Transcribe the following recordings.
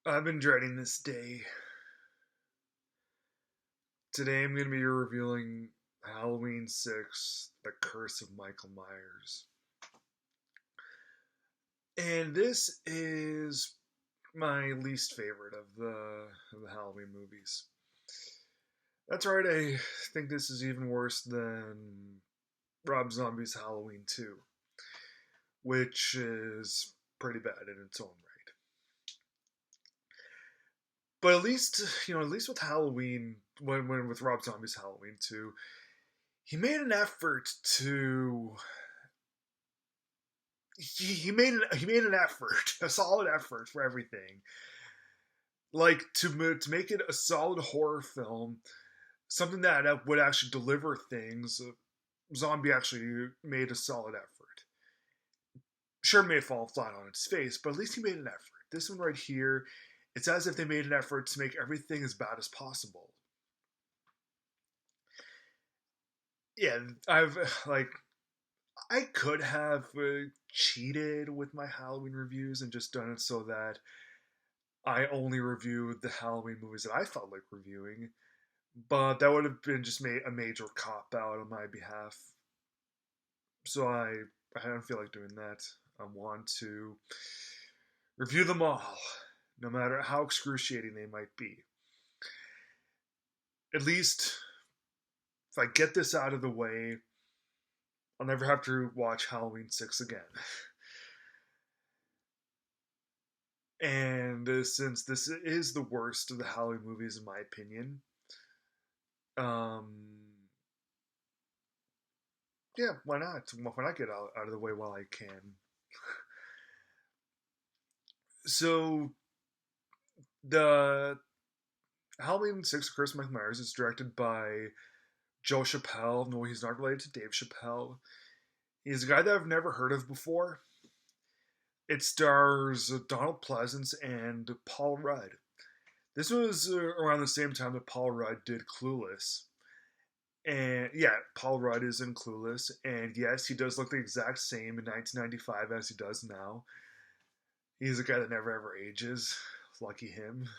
I've been dreading this day. Today I'm going to be revealing Halloween 6, The Curse of Michael Myers. And this is my least favorite of the Halloween movies. That's right, I think this is even worse than Rob Zombie's Halloween 2, which is pretty bad in its own right. But at least with Halloween, when with Rob Zombie's Halloween 2, he made an effort to he made an effort, a solid effort for everything, like to make it a solid horror film, something that would actually deliver things. Zombie actually made a solid effort. Sure, it may fall flat on its face, but at least he made an effort. This one right here, it's as if they made an effort to make everything as bad as possible. Yeah, I could have cheated with my Halloween reviews and just done it so that I only reviewed the Halloween movies that I felt like reviewing, but that would have been just made a major cop out on my behalf. So I don't feel like doing that. I want to review them all, no matter how excruciating they might be. At least if I get this out of the way, I'll never have to watch Halloween 6 again. And since this is the worst of the Halloween movies, in my opinion, um, yeah, why not? Why not get out of the way while I can? So the Halloween 6 Curse of Mike Myers is directed by Joe Chappelle. No, he's not related to Dave Chappelle. He's a guy that I've never heard of before. It stars Donald Pleasance and Paul Rudd. This was around the same time that Paul Rudd did Clueless. And yeah, Paul Rudd is in Clueless. And yes, he does look the exact same in 1995 as he does now. He's a guy that never ever ages. Lucky him.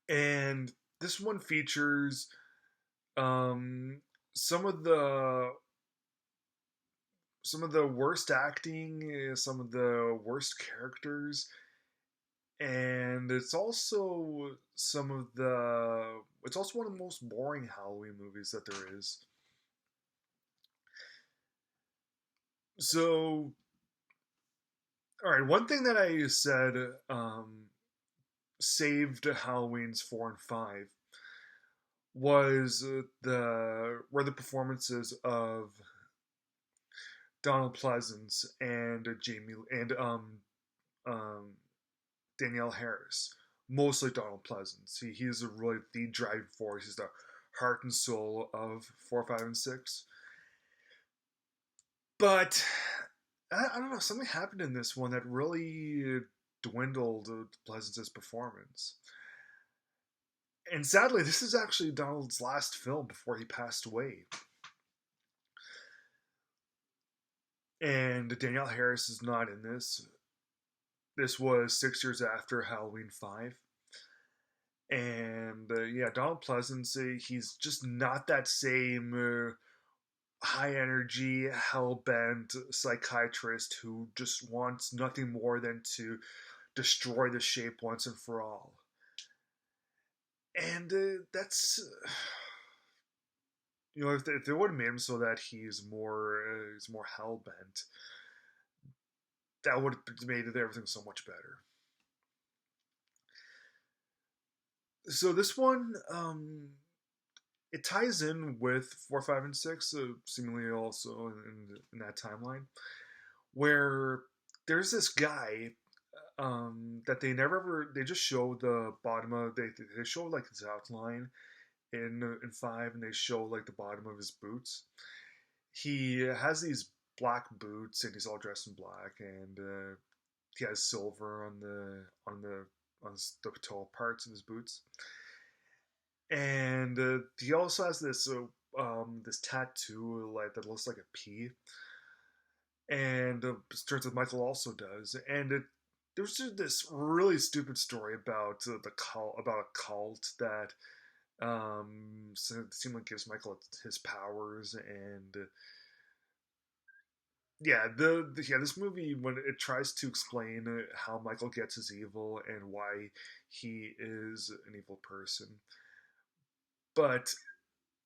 And this one features um, some of the worst acting, some of the worst characters, and it's also one of the most boring Halloween movies that there is. So, all right, one thing that I said saved Halloween's 4 and 5 was the performances of Donald Pleasance and Jamie and um, Danielle Harris. Mostly Donald Pleasance. He's really the driving force. He's the heart and soul of 4, 5, and 6. But I don't know. Something happened in this one that really dwindled Pleasance's performance. And sadly, this is actually Donald's last film before he passed away. And Danielle Harris is not in this. This was 6 years after Halloween 5. And yeah, Donald Pleasance, he's just not that same high energy, hell bent psychiatrist who just wants nothing more than to destroy the shape once and for all. And that's if they would have made him so that he's more hell bent, that would have made everything so much better. So this one, it ties in with 4, 5, and 6, seemingly also in that timeline, where there's this guy that they just show the bottom of they show like his outline in 5, and they show like the bottom of his boots. He has these black boots and he's all dressed in black, and he has silver on the toe parts of his boots, and he also has this tattoo like that looks like a P, and it turns out Michael also does, and there's just this really stupid story about the cult, about a cult that seemed like gives Michael his powers, and yeah, this movie, when it tries to explain how Michael gets his evil and why he is an evil person, but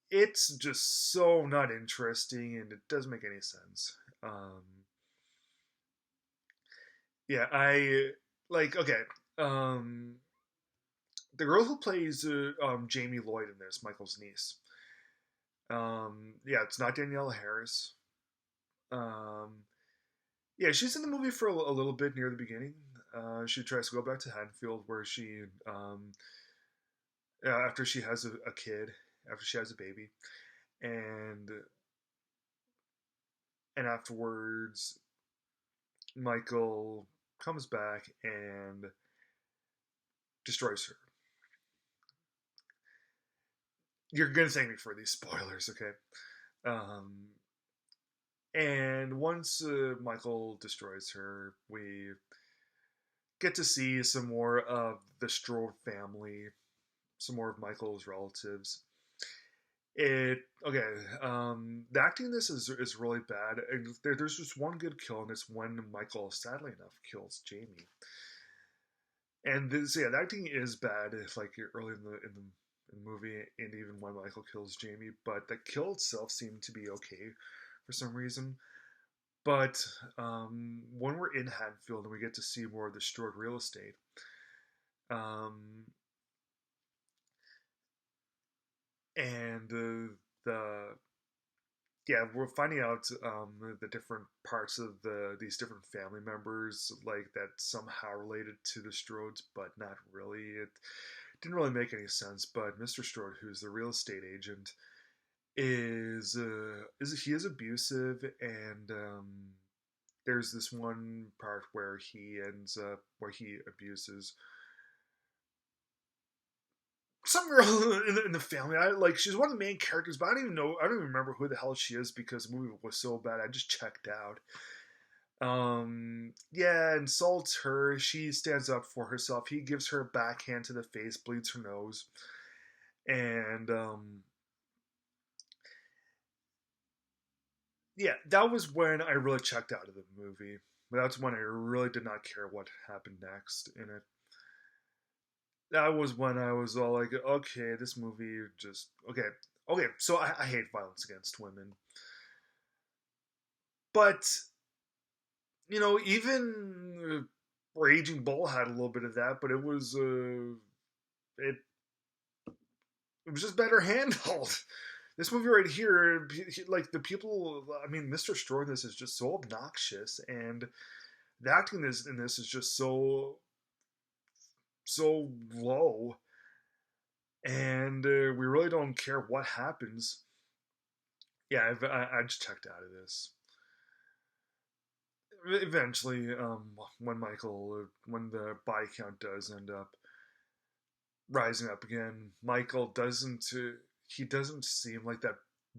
it's just so not interesting, and it doesn't make any sense. Um, yeah, I like okay. Um, the girl who plays Jamie Lloyd in this, Michael's niece. Yeah, it's not Danielle Harris. Um, yeah, she's in the movie for a little bit near the beginning. She tries to go back to Haddonfield, where she, after she has a kid, after she has a baby, and afterwards, Michael comes back and destroys her. You're gonna thank me for these spoilers, okay? Um, and once Michael destroys her, we get to see some more of the Strode family, some more of Michael's relatives. It okay. The acting in this is really bad. And there's just one good kill, and it's when Michael, sadly enough, kills Jamie. And this, yeah, the acting is bad. If like early in the movie, and even when Michael kills Jamie, but the kill itself seemed to be okay for some reason. But when we're in Haddonfield and we get to see more of the Strode real estate, um, and the yeah, we're finding out the different parts of these different family members, like that somehow related to the Strodes, but not really. It didn't really make any sense. But Mr. Strode, who's the real estate agent, is he is abusive, and there's this one part where he ends up where he abuses some girl in the family. I like she's one of the main characters, but I don't even know. I don't even remember who the hell she is because the movie was so bad. I just checked out. Yeah, insults her. She stands up for herself. He gives her a backhand to the face, bleeds her nose, and yeah, that was when I really checked out of the movie. That's when I really did not care what happened next in it. That was when I was all like, okay, this movie just okay, okay. So I hate violence against women, but even Raging Bull had a little bit of that, but it it was just better handled. This movie right here, like the people, I mean, Mr. Strode in this is just so obnoxious, and the acting in this is just so low, and we really don't care what happens. Yeah, I just checked out of this. Eventually, when the body count does end up rising up again, Michael he doesn't seem like that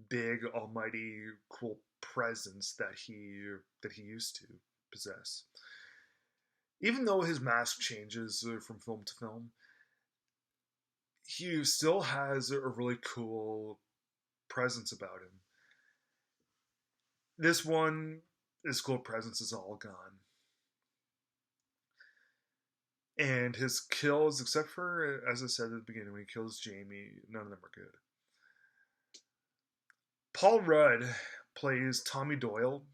big, almighty, cool presence that he used to possess. Even though his mask changes from film to film, he still has a really cool presence about him. This one, his cool presence is all gone. And his kills, except for, as I said at the beginning, when he kills Jamie, none of them are good. Paul Rudd plays Tommy Doyle,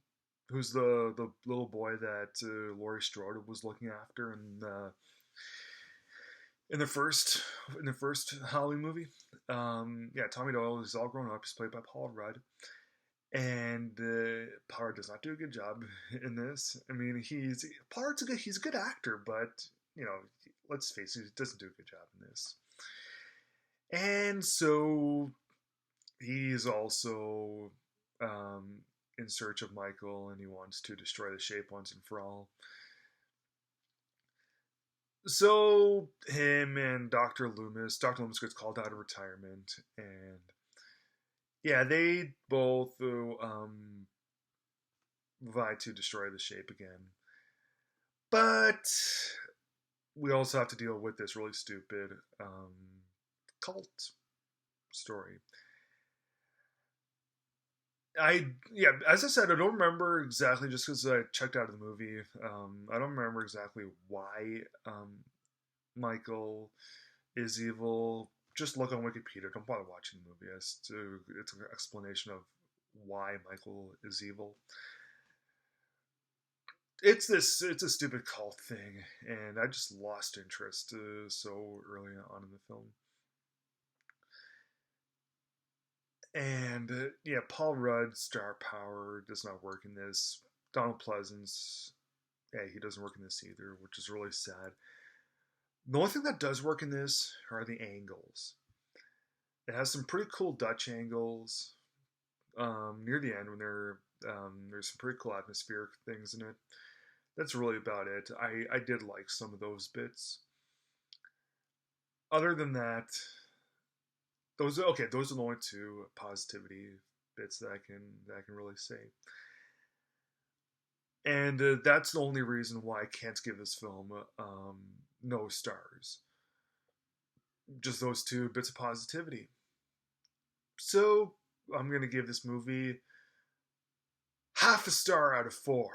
who's the little boy that Laurie Strode was looking after in the first Halloween movie. Yeah, Tommy Doyle is all grown up. He's played by Paul Rudd, and Paul Rudd does not do a good job in this. I mean, Paul Rudd's he's a good actor, but let's face it, he doesn't do a good job in this. And so he's also in search of Michael, and he wants to destroy the shape once and for all. So him and Dr. Loomis gets called out of retirement, and yeah, they both vie to destroy the shape again. But we also have to deal with this really stupid cult story. Yeah, as I said, I don't remember exactly just because I checked out of the movie. I don't remember exactly why Michael is evil. Just look on Wikipedia. Don't bother watching the movie. It's an explanation of why Michael is evil. It's a stupid cult thing, and I just lost interest so early on in the film. And yeah, Paul Rudd's star power does not work in this. Donald Pleasance, yeah, he doesn't work in this either, which is really sad. The only thing that does work in this are the angles. It has some pretty cool Dutch angles near the end when there's some pretty cool atmospheric things in it. That's really about it. I did like some of those bits. Other than that, those are the only two positivity bits that I can really say. And that's the only reason why I can't give this film no stars. Just those two bits of positivity. So I'm gonna give this movie half a star out of four.